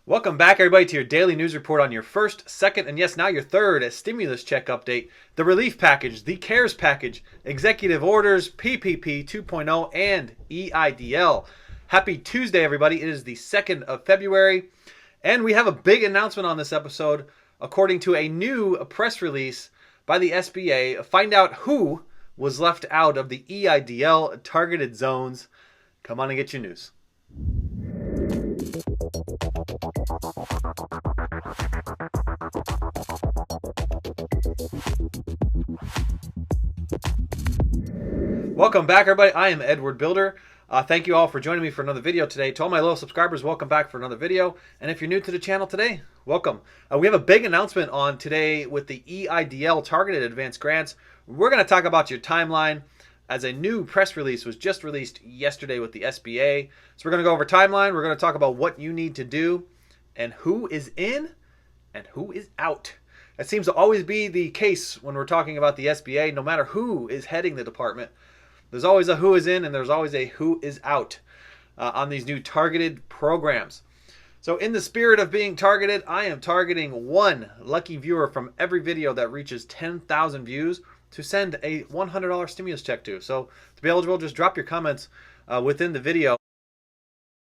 Welcome back, everybody, to your daily news report on your first, second, and yes, now your third stimulus check update, the relief package, the CARES package, executive orders, PPP 2.0, and EIDL. Happy Tuesday, everybody. It is the 2nd of February, and we have a big announcement on this episode. According to a new press release by the SBA, find out who was left out of the EIDL targeted zones. Come on and get your news. Welcome back, everybody. I am Edward Bilder. Thank you all for joining me for another video today. To all my loyal subscribers, welcome back for another video. And if you're new to the channel today, welcome. We have a big announcement on today with the EIDL Targeted Advanced Grants. We're going to talk about your timeline, as a new press release was just released yesterday with the SBA. So we're going to go over timeline. We're going to talk about what you need to do and who is in and who is out. That seems to always be the case when we're talking about the SBA. No matter who is heading the department, there's always a who is in and there's always a who is out on these new targeted programs. So in the spirit of being targeted, I am targeting one lucky viewer from every video that reaches 10,000 views to send a $100 stimulus check to. So to be eligible, just drop your comments within the video.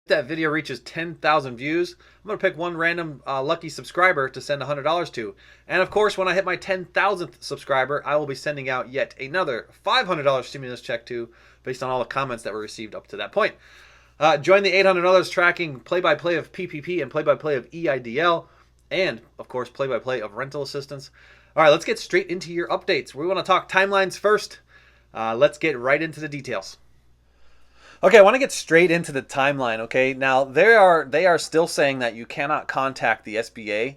If that video reaches 10,000 views, I'm going to pick one random lucky subscriber to send $100 to. And of course, when I hit my 10,000th subscriber, I will be sending out yet another $500 stimulus check to, based on all the comments that were received up to that point. Join the 800 others tracking play-by-play of PPP and play-by-play of EIDL, and of course, play-by-play of rental assistance. All right, let's get straight into your updates. We want to talk timelines first. Let's get right into the details. Okay, I want to get straight into the timeline, okay? Now, they are still saying that you cannot contact the SBA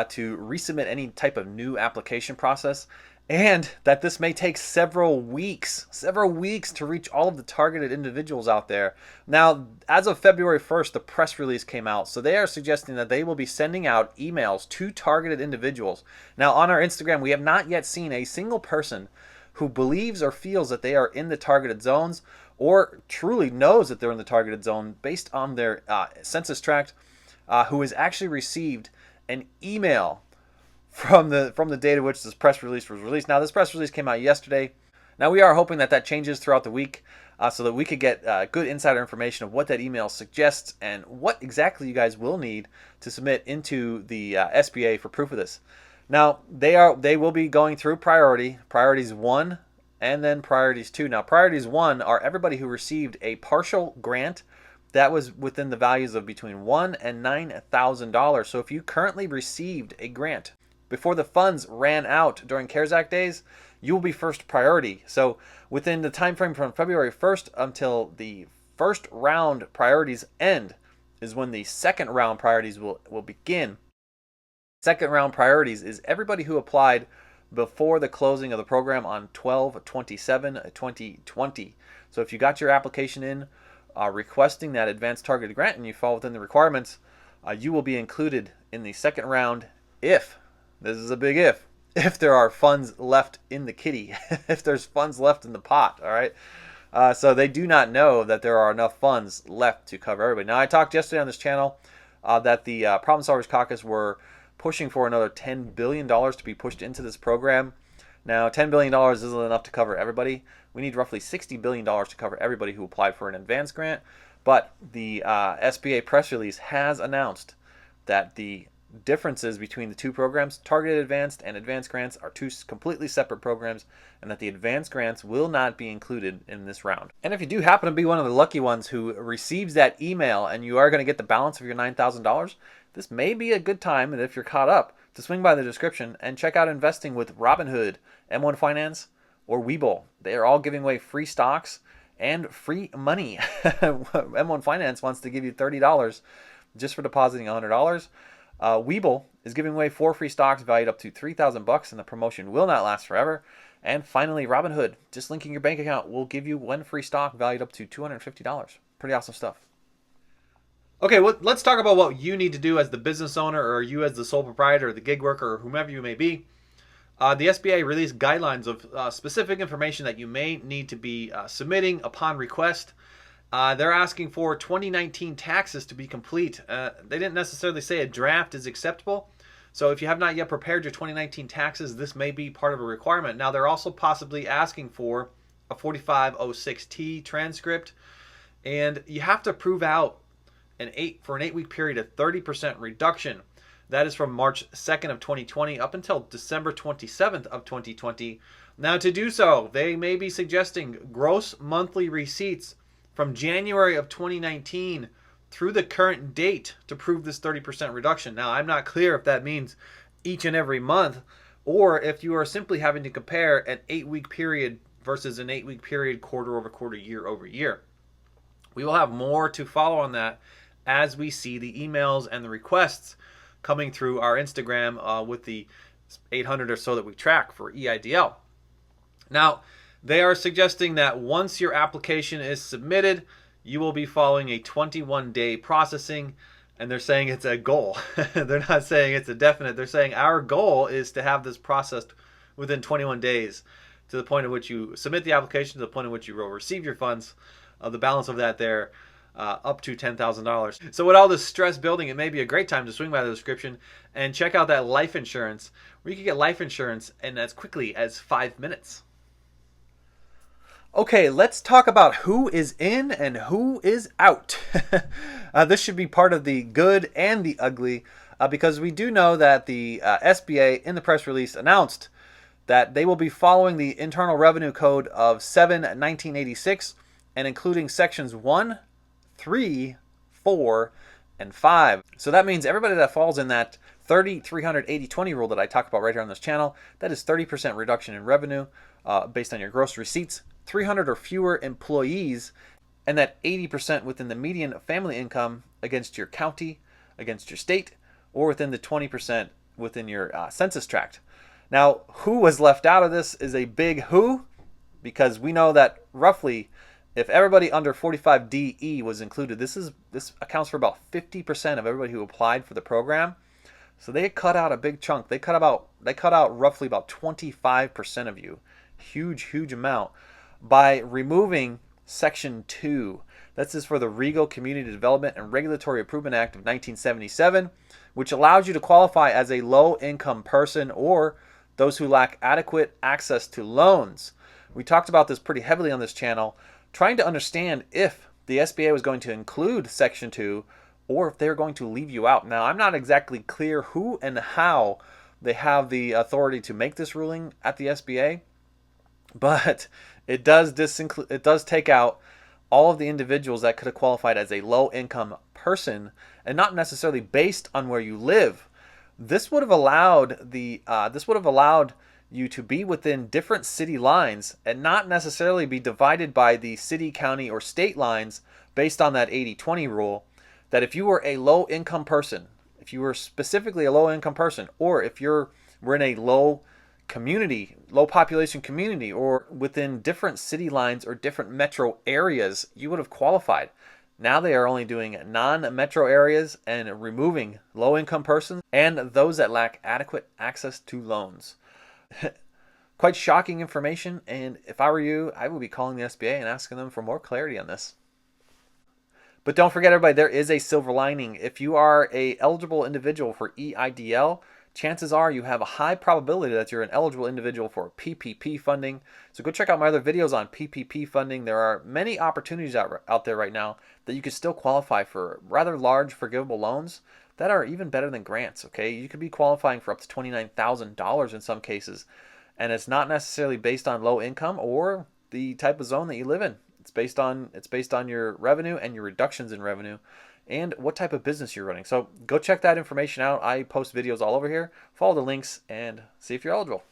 to resubmit any type of new application process, and that this may take several weeks to reach all of the targeted individuals out there. Now, as of February 1st, the press release came out, so they are suggesting that they will be sending out emails to targeted individuals. Now, on our Instagram, we have not yet seen a single person who believes or feels that they are in the targeted zones or truly knows that they're in the targeted zone based on their census tract, who has actually received an email from the date of which this press release was released. Now, this press release came out yesterday. Now, we are hoping that changes throughout the week so that we could get good insider information of what that email suggests and what exactly you guys will need to submit into the SBA for proof of this. Now, they will be going through priorities 1 and then priorities 2. Now, priorities 1 are everybody who received a partial grant that was within the values of between $1,000 and $9,000. So if you currently received a grant before the funds ran out during CARES Act days, you will be first priority. So within the time frame from February 1st until the first round priorities end is when the second round priorities will begin. Second round priorities is everybody who applied before the closing of the program on 12/27/2020. So if you got your application in requesting that advanced targeted grant and you fall within the requirements, you will be included in the second round if, this is a big if there are funds left in the kitty, if there's funds left in the pot, all right? So they do not know that there are enough funds left to cover everybody. Now, I talked yesterday on this channel that the Problem Solvers Caucus were pushing for another $10 billion to be pushed into this program. Now, $10 billion isn't enough to cover everybody. We need roughly $60 billion to cover everybody who applied for an advance grant. But the SBA press release has announced that the differences between the two programs, targeted advanced and advanced grants, are two completely separate programs, and that the advanced grants will not be included in this round. And if you do happen to be one of the lucky ones who receives that email and you are going to get the balance of your $9,000, this may be a good time, and if you're caught up, to swing by the description and check out investing with Robinhood, M1 Finance, or Webull. They are all giving away free stocks and free money. M1 Finance wants to give you $30 just for depositing $100. Webull is giving away 4 free stocks valued up to $3,000, and the promotion will not last forever. And finally, Robinhood, just linking your bank account, will give you 1 free stock valued up to $250. Pretty awesome stuff. Okay, well, let's talk about what you need to do as the business owner, or you as the sole proprietor, or the gig worker, or whomever you may be. The SBA released guidelines of specific information that you may need to be submitting upon request. They're asking for 2019 taxes to be complete. They didn't necessarily say a draft is acceptable. So if you have not yet prepared your 2019 taxes, this may be part of a requirement. Now, they're also possibly asking for a 4506T transcript, and you have to prove out for an 8-week period a 30% reduction. That is from March 2nd of 2020 up until December 27th of 2020. Now, to do so, they may be suggesting gross monthly receipts from January of 2019 through the current date to prove this 30% reduction. Now, I'm not clear if that means each and every month, or if you are simply having to compare an 8-week period versus an 8-week period quarter over quarter, year over year. We will have more to follow on that as we see the emails and the requests coming through our Instagram with the 800 or so that we track for EIDL. Now, they are suggesting that once your application is submitted, you will be following a 21-day processing, and they're saying it's a goal. They're not saying it's a definite. They're saying our goal is to have this processed within 21 days to the point at which you submit the application, to the point at which you will receive your funds, the balance of that there, up to $10,000. So with all this stress building, it may be a great time to swing by the description and check out that life insurance, where you can get life insurance in as quickly as 5 minutes. Okay, let's talk about who is in and who is out. This should be part of the good and the ugly, because we do know that the SBA in the press release announced that they will be following the Internal Revenue Code of 7/1986 and including sections 1, 3, 4, and 5. So that means everybody that falls in that 30, 300, 80, 20 rule that I talk about right here on this channel, that is 30% reduction in revenue based on your gross receipts, 300 or fewer employees, and that 80% within the median family income against your county, against your state, or within the 20% within your census tract. Now, who was left out of this is a big who, because we know that roughly if everybody under 45DE was included, this accounts for about 50% of everybody who applied for the program. So they cut out a big chunk. They cut out roughly about 25% of you. Huge amount by removing Section 2. This is for the Regal Community Development and Regulatory Improvement Act of 1977, which allows you to qualify as a low-income person or those who lack adequate access to loans. We talked about this pretty heavily on this channel, trying to understand if the SBA was going to include Section 2 or if they're going to leave you out. Now, I'm not exactly clear who and how they have the authority to make this ruling at the SBA, but it does take out all of the individuals that could have qualified as a low-income person, and not necessarily based on where you live. This would have allowed you to be within different city lines and not necessarily be divided by the city, county, or state lines based on that 80-20 rule. That if you were a low-income person, if you were specifically a low-income person, or if were in a low population community, or within different city lines or different metro areas, you would have qualified. Now they are only doing non-metro areas and removing low-income persons and those that lack adequate access to loans. Quite shocking information, and if I were you, I would be calling the SBA and asking them for more clarity on this. But don't forget, everybody, there is a silver lining. If you are an eligible individual for EIDL, chances are you have a high probability that you're an eligible individual for PPP funding. So go check out my other videos on PPP funding. There are many opportunities out there right now that you could still qualify for rather large forgivable loans that are even better than grants. Okay, you could be qualifying for up to $29,000 in some cases, and it's not necessarily based on low income or the type of zone that you live in. It's based on your revenue and your reductions in revenue and what type of business you're running. So go check that information out. I post videos all over here. Follow the links and see if you're eligible.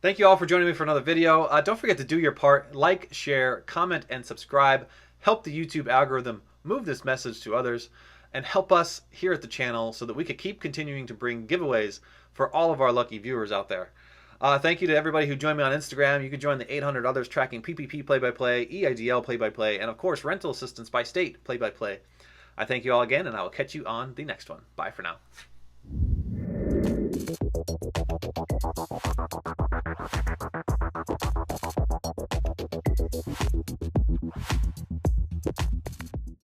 Thank you all for joining me for another video. Don't forget to do your part. Like, share, comment, and subscribe. Help the YouTube algorithm move this message to others, and help us here at the channel so that we can keep continuing to bring giveaways for all of our lucky viewers out there. Thank you to everybody who joined me on Instagram. You can join the 800 others tracking PPP play-by-play, EIDL play-by-play, and of course rental assistance by state play-by-play. I thank you all again, and I will catch you on the next one. Bye for now.